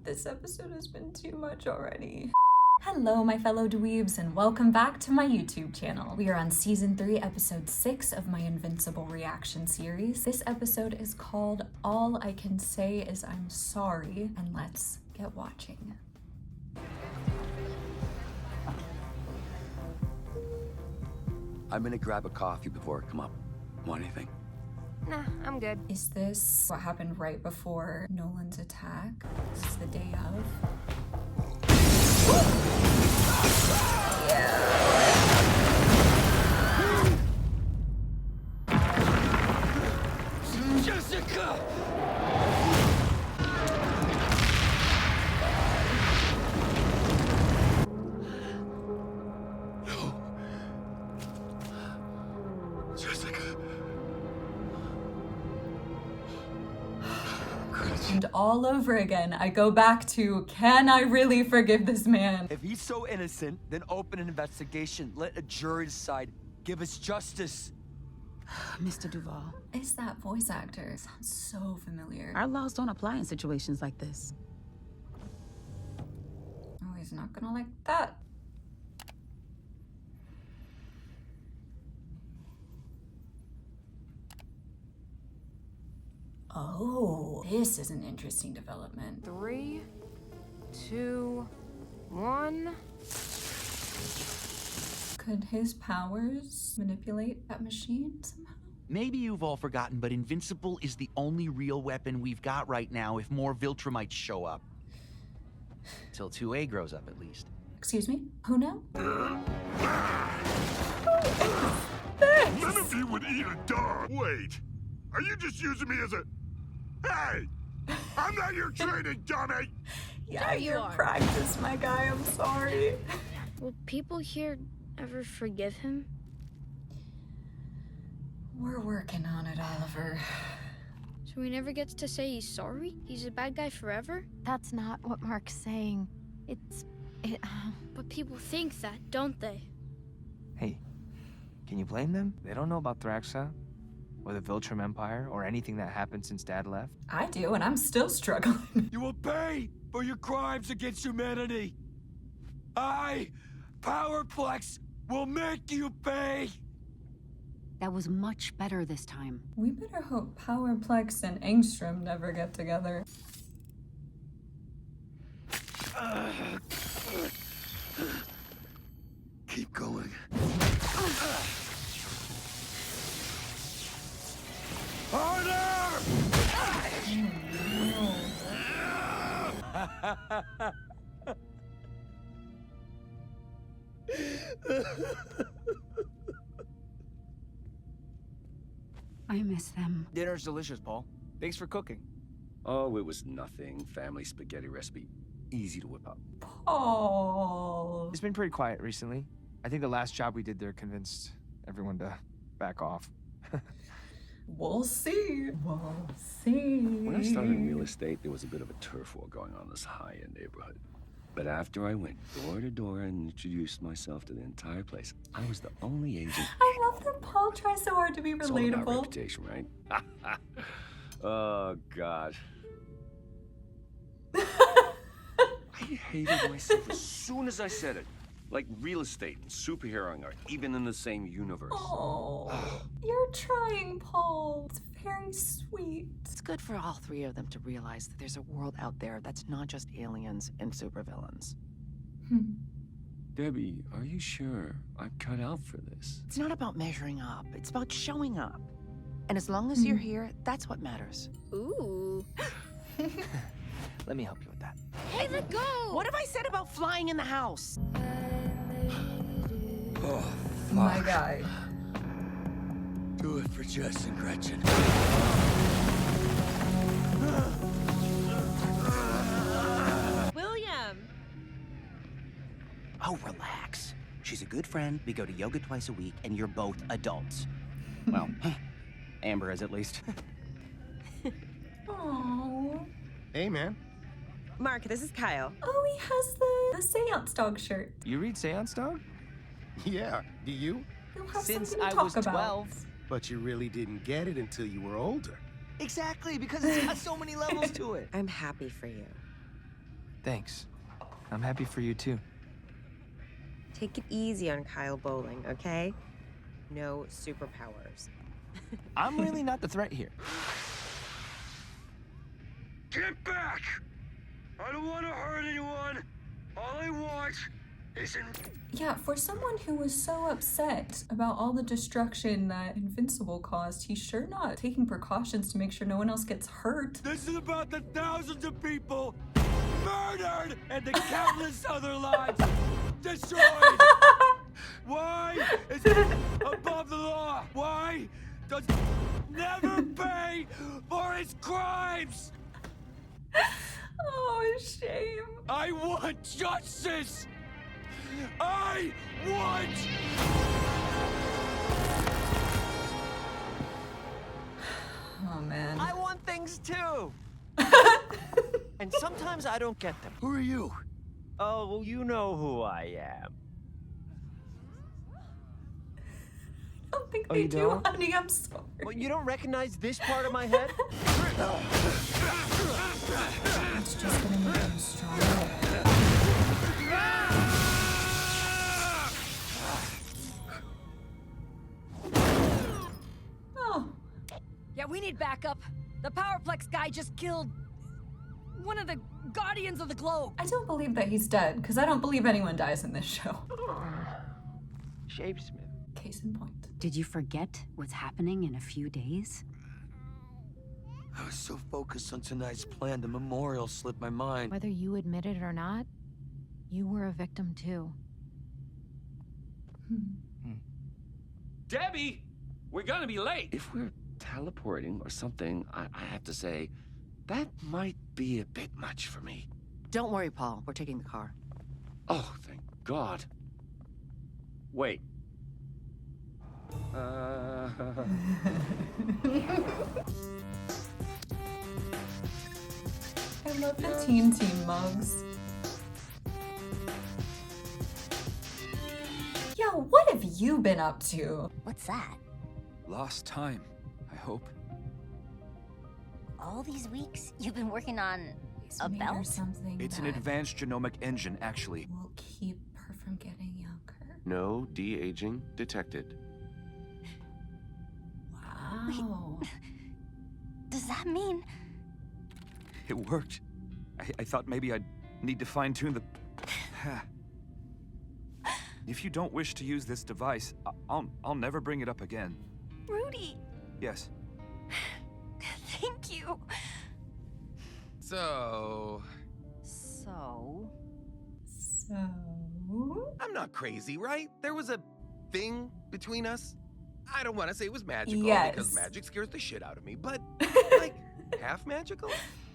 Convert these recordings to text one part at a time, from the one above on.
This episode has been too much already. Hello, my fellow dweebs, and welcome back to my YouTube channel. We are on Season 3, Episode 6 of my Invincible reaction series. This episode is called All I Can Say Is I'm Sorry, and let's get watching. I'm gonna grab a coffee before I come up. Want anything? Nah, I'm good. Is this what happened right before Nolan's attack? Is this the day of? Jessica! No. Jessica. And all over again, I go back to, can I really forgive this man? If he's so innocent, then open an investigation. Let a jury decide. Give us justice. Mr. Duval, Is that voice actor? Sounds so familiar. our laws don't apply in situations like this. Oh, he's not gonna like that. Oh, this is an interesting development. 3, 2, 1. Could his powers manipulate that machine somehow? Maybe you've all forgotten, but Invincible is the only real weapon we've got right now if more Viltrumites show up. Till 2A grows up, at least. Excuse me? Who now? None of you would eat a dog. Wait, are you just using me as a... Hey! I'm not your training dummy! Yeah, There you you're are. practice, my guy. I'm sorry. Will people here ever forgive him? We're working on it, Oliver. So he never gets to say he's sorry? He's a bad guy forever? That's not what Mark's saying. But people think that, don't they? Hey, can you blame them? They don't know about Thraxa, or the Viltrum Empire, or anything that happened since Dad left. I do, and I'm still struggling. You will pay for your crimes against humanity. Powerplex, will make you pay. That was much better this time. We better hope Powerplex and Engstrom never get together. Keep going. Harder! I miss them. Dinner's delicious, Paul. Thanks for cooking. Oh, it was nothing. Family spaghetti recipe. Easy to whip up. Paul. It's been pretty quiet recently. I think the last job we did there convinced everyone to back off. We'll see. We'll see. When I started in real estate, there was a bit of a turf war going on in this high-end neighborhood. But after I went door to door and introduced myself to the entire place, I was the only agent. I love that Paul tries so hard to be It's all about relatable. reputation, right? Oh, God. I hated myself as soon as I said it. Like real estate and superheroing are even in the same universe. Oh, you're trying, Paul. It's very sweet. It's good for all three of them to realize that there's a world out there that's not just aliens and supervillains. Debbie, are you sure I'm cut out for this? It's not about measuring up, it's about showing up. And as long as you're here, that's what matters. Ooh. Let me help you with that. Hey, let go! What have I said about flying in the house? Oh, My guy. do it for Jess and Gretchen. William! Oh, relax. She's a good friend, we go to yoga twice a week, and you're both adults. Well, Amber is at least. Aww. Hey, man. Mark, this is Kyle. Oh, he has the seance dog shirt. You read Seance Dog? Yeah, do you? You'll have Since something to I talk was about. 12. But you really didn't get it until you were older. Exactly, because it's got so many levels to it. I'm happy for you. Thanks. I'm happy for you too. Take it easy on Kyle Bowling, okay? No superpowers. I'm really not the threat here. Get back! I don't want to hurt anyone. All I want is Yeah, for someone who was so upset about all the destruction that Invincible caused, he's sure not taking precautions to make sure no one else gets hurt. This is about the thousands of people murdered and the countless other lives destroyed. Why is it above the law? Why does it never pay for his crimes? Oh, shame. I want justice. I want. Oh, man. I want things too. And sometimes I don't get them. Who are you? Oh, well, you know who I am. I don't think Oh, they you do, don't? honey. I'm sorry. Well, you don't recognize this part of my head? It's just gonna make him stronger. Oh. Yeah, we need backup. The Powerplex guy just killed one of the Guardians of the Globe. I don't believe that he's dead, because I don't believe anyone dies in this show. Shapesmith. Case in point. Did you forget what's happening in a few days? I was so focused on tonight's plan, the memorial slipped my mind. Whether you admit it or not, you were a victim too. Debbie, we're gonna be late. If we're teleporting or something, I have to say, that might be a bit much for me. Don't worry, Paul. We're taking the car. Oh, thank God. Wait. I love the Teen Team mugs. Yeah, what have you been up to? What's that? Lost time, I hope. All these weeks you've been working on a made her belt? something It's an that advanced genomic engine, actually. will keep her from getting younger. No de-aging detected. Wow. Does that mean... It worked. I thought maybe I'd need to fine-tune the... If you don't wish to use this device, I'll never bring it up again. Rudy! Yes. Thank you. So... I'm not crazy, right? There was a thing between us. I don't want to say it was magical because magic scares the shit out of me, but like half magical?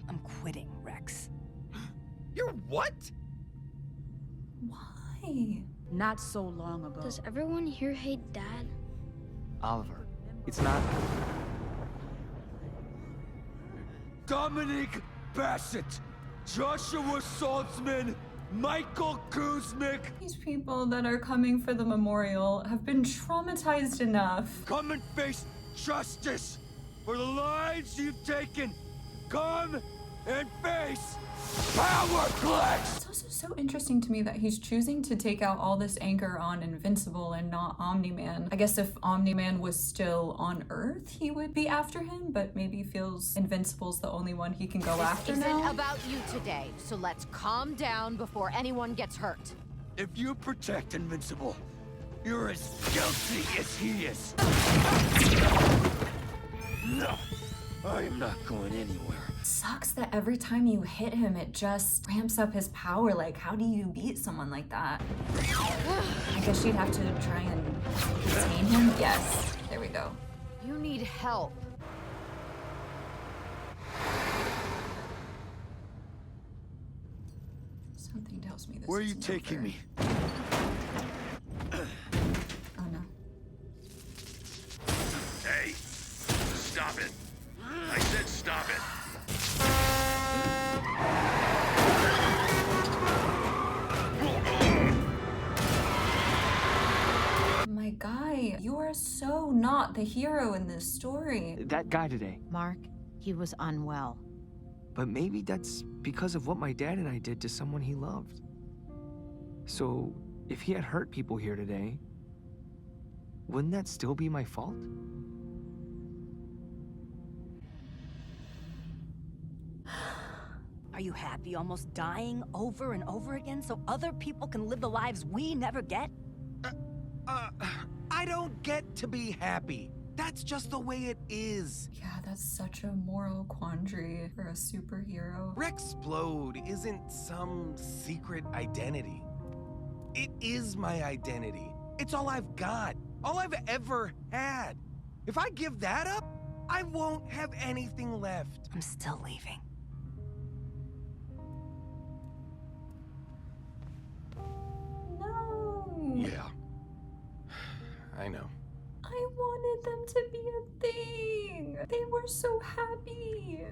I'm quitting, Rex. You're what? Why? Not so long ago. Does everyone here hate Dad? Oliver, it's not... Dominic Bassett, Joshua Saltzman, Michael Kuznick. These people that are coming for the memorial have been traumatized enough. Come and face justice for the lives you've taken. Come and face Powerplex! It's also so interesting to me that he's choosing to take out all this anger on Invincible and not Omni-Man. I guess if Omni-Man was still on Earth, he would be after him, but maybe feels Invincible's the only one he can go after This now. isn't about you today, so let's calm down before anyone gets hurt. If you protect Invincible, you're as guilty as he is. No, I am not going anywhere. Sucks that every time you hit him, it just ramps up his power. Like, how do you beat someone like that? I guess you'd have to try and contain him. Yes, there we go. You need help. Something tells me this. Where are you isn't taking over. me? Oh no. Hey, stop it. I said stop it. My guy, you are so not the hero in this story. That guy today. Mark, he was unwell. But maybe that's because of what my dad and I did to someone he loved. So, if he had hurt people here today, wouldn't that still be my fault? Are you happy almost dying over and over again so other people can live the lives we never get? I don't get to be happy. That's just the way it is. Yeah, that's such a moral quandary for a superhero. Rexplode isn't some secret identity. It is my identity. It's all I've got. All I've ever had. If I give that up, I won't have anything left. I'm still leaving. No. Yeah. I know. I wanted them to be a thing. They were so happy.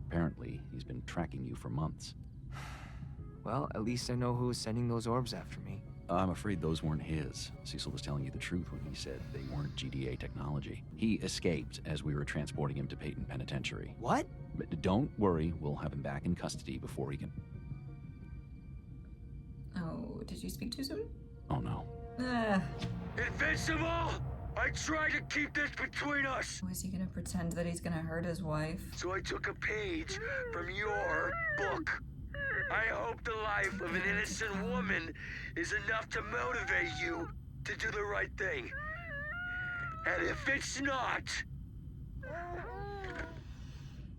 Apparently, he's been tracking you for months. Well, at least I know who was sending those orbs after me. I'm afraid those weren't his. Cecil was telling you the truth when he said they weren't GDA technology. He escaped as we were transporting him to Peyton Penitentiary. What? But don't worry, we'll have him back in custody before he can... Oh, did you speak too soon? Oh no. Invincible! I tried to keep this between us! Was he gonna pretend that he's gonna hurt his wife? So I took a page from your book. I hope the life of an innocent woman is enough to motivate you to do the right thing. And if it's not...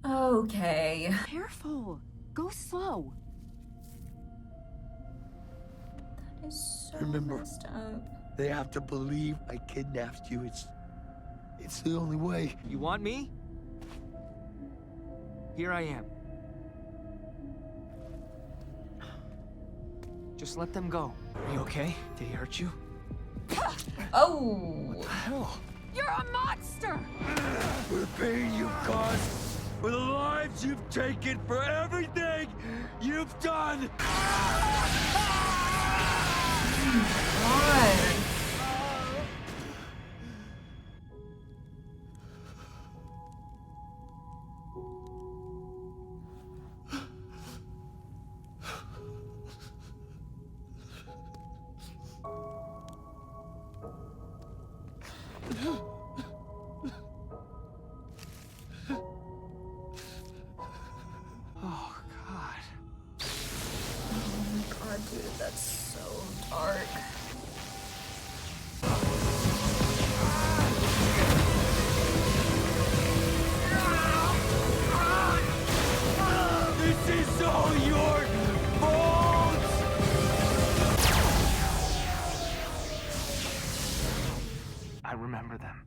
Okay. Careful. Go slow. That is so Remember, messed up. they have to believe I kidnapped you. It's the only way. You want me? Here I am. Just let them go. Are you okay? Did he hurt you? Oh! What the hell? You're a monster! For the pain you've caused, for the lives you've taken, for everything you've done! God. Oh, God. Oh my God, dude, that's so dark. This is all your fault! I remember them.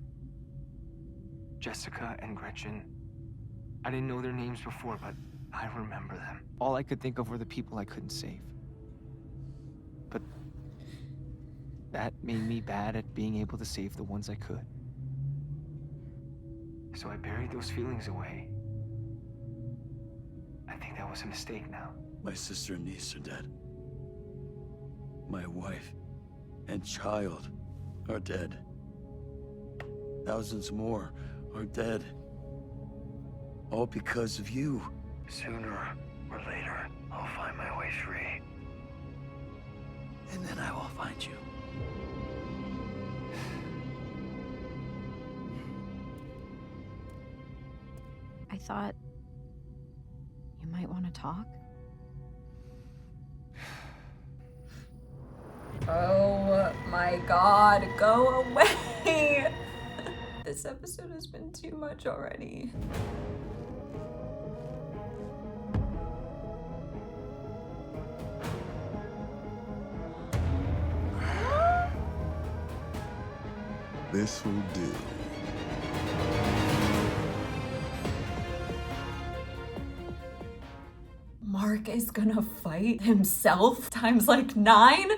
Jessica and Gretchen. I didn't know their names before, but I remember them. All I could think of were the people I couldn't save. But that made me bad at being able to save the ones I could. So I buried those feelings away. I think that was a mistake now. My sister and niece are dead. My wife and child are dead. Thousands more are dead. All because of you. Sooner or later, I'll find my way free. And then I will find you. I thought you might want to talk. Oh my God, go away! This episode has been too much already. This will do. Mark is gonna fight himself times like 9?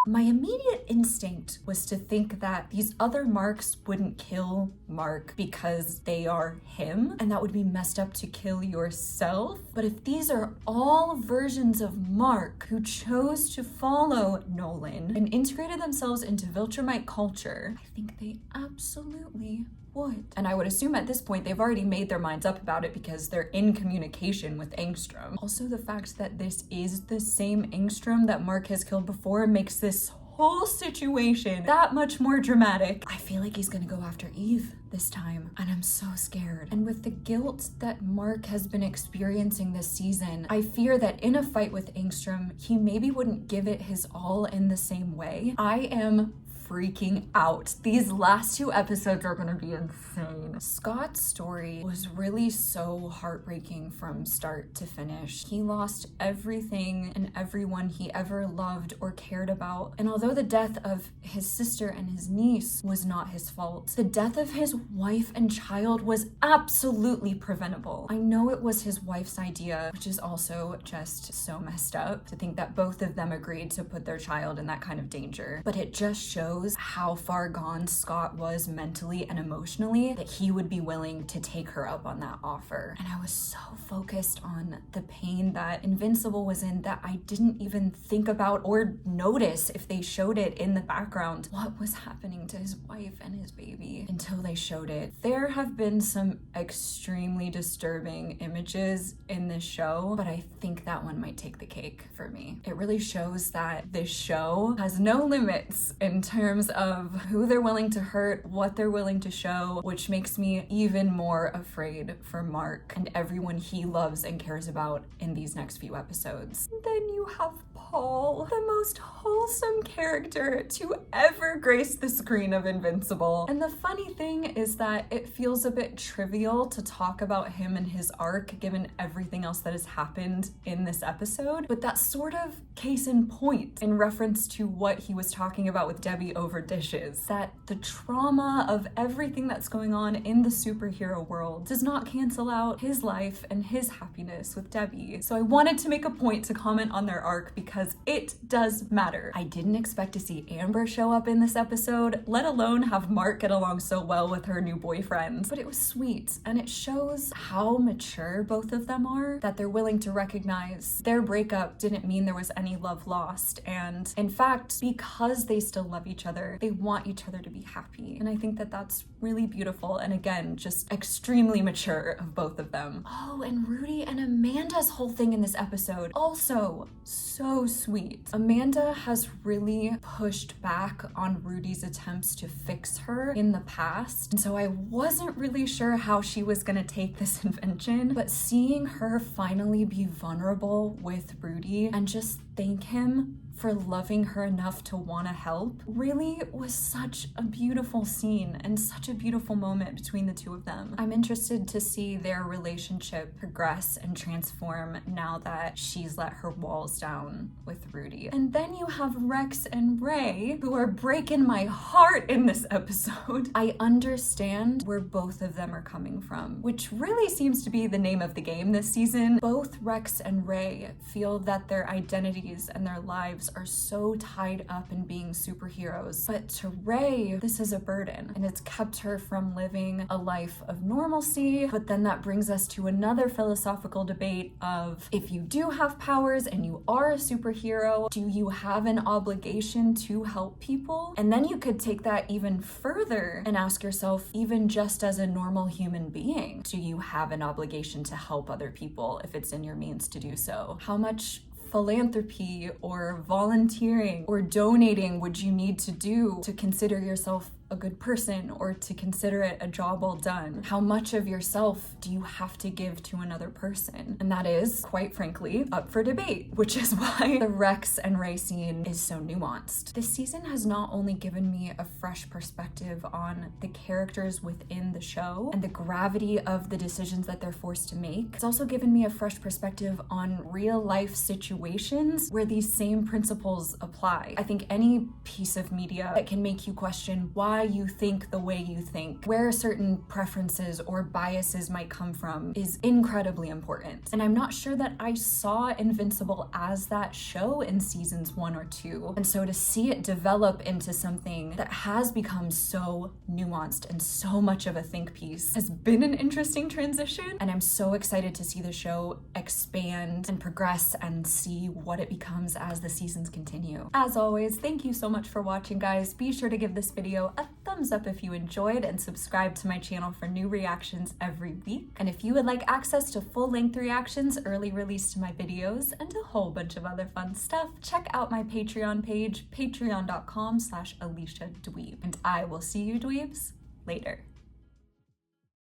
My immediate instinct was to think that these other Marks wouldn't kill Mark because they are him, and that would be messed up to kill yourself. But if these are all versions of Mark who chose to follow Nolan and integrated themselves into Viltrumite culture, I think they absolutely would. And I would assume at this point they've already made their minds up about it because they're in communication with Engstrom. Also, the fact that this is the same Engstrom that Mark has killed before makes this whole situation that much more dramatic. I feel like he's gonna go after Eve this time, and I'm so scared. And with the guilt that Mark has been experiencing this season, I fear that in a fight with Engstrom, he maybe wouldn't give it his all in the same way. I am freaking out. These last 2 episodes are gonna be insane. Scott's story was really so heartbreaking from start to finish. He lost everything and everyone he ever loved or cared about. And although the death of his sister and his niece was not his fault, the death of his wife and child was absolutely preventable. I know it was his wife's idea, which is also just so messed up to think that both of them agreed to put their child in that kind of danger. But it just shows how far gone Scott was mentally and emotionally that he would be willing to take her up on that offer. And I was so focused on the pain that Invincible was in that I didn't even think about or notice if they showed it in the background what was happening to his wife and his baby until they showed it. There have been some extremely disturbing images in this show, but I think that one might take the cake for me. It really shows that this show has no limits in terms of who they're willing to hurt, what they're willing to show, which makes me even more afraid for Mark and everyone he loves and cares about in these next few episodes. Then you have Paul, the most wholesome character to ever grace the screen of Invincible. And the funny thing is that it feels a bit trivial to talk about him and his arc given everything else that has happened in this episode, but that's sort of case in point in reference to what he was talking about with Debbie over dishes, that the trauma of everything that's going on in the superhero world does not cancel out his life and his happiness with Debbie. So I wanted to make a point to comment on their arc because it does matter. I didn't expect to see Amber show up in this episode, let alone have Mark get along so well with her new boyfriend, but it was sweet, and it shows how mature both of them are, that they're willing to recognize their breakup didn't mean there was any love lost, and in fact, because they still love each other, they want each other to be happy. And I think that that's really beautiful, and again, just extremely mature of both of them. Oh, and Rudy and Amanda's whole thing in this episode, also so sweet. Amanda has really pushed back on Rudy's attempts to fix her in the past, and so I wasn't really sure how she was gonna take this invention, but seeing her finally be vulnerable with Rudy and just thank him for loving her enough to want to help really was such a beautiful scene and such a beautiful moment between the two of them. I'm interested to see their relationship progress and transform now that she's let her walls down with Rudy. And then you have Rex and Ray, who are breaking my heart in this episode. I understand where both of them are coming from, which really seems to be the name of the game this season. Both Rex and Ray feel that their identities and their lives are so tied up in being superheroes. But to Ray, this is a burden, and it's kept her from living a life of normalcy. But then that brings us to another philosophical debate of, if you do have powers and you are a superhero, do you have an obligation to help people? And then you could take that even further and ask yourself, even just as a normal human being, do you have an obligation to help other people if it's in your means to do so? How much philanthropy or volunteering or donating would you need to do to consider yourself a good person or to consider it a job well done? How much of yourself do you have to give to another person? And that is, quite frankly, up for debate, which is why the Rex and Ray scene is so nuanced. This season has not only given me a fresh perspective on the characters within the show and the gravity of the decisions that they're forced to make, it's also given me a fresh perspective on real life situations where these same principles apply. I think any piece of media that can make you question why why you think the way you think, where certain preferences or biases might come from is incredibly important. And I'm not sure that I saw Invincible as that show in seasons 1 or 2. And so to see it develop into something that has become so nuanced and so much of a think piece has been an interesting transition. And I'm so excited to see the show expand and progress and see what it becomes as the seasons continue. As always, thank you so much for watching, guys. Be sure to give this video a thumbs up if you enjoyed and subscribe to my channel for new reactions every week. And if you would like access to full-length reactions, early release to my videos, and a whole bunch of other fun stuff, check out my Patreon page, patreon.com/AliciaDweeb. And I will see you dweebs later.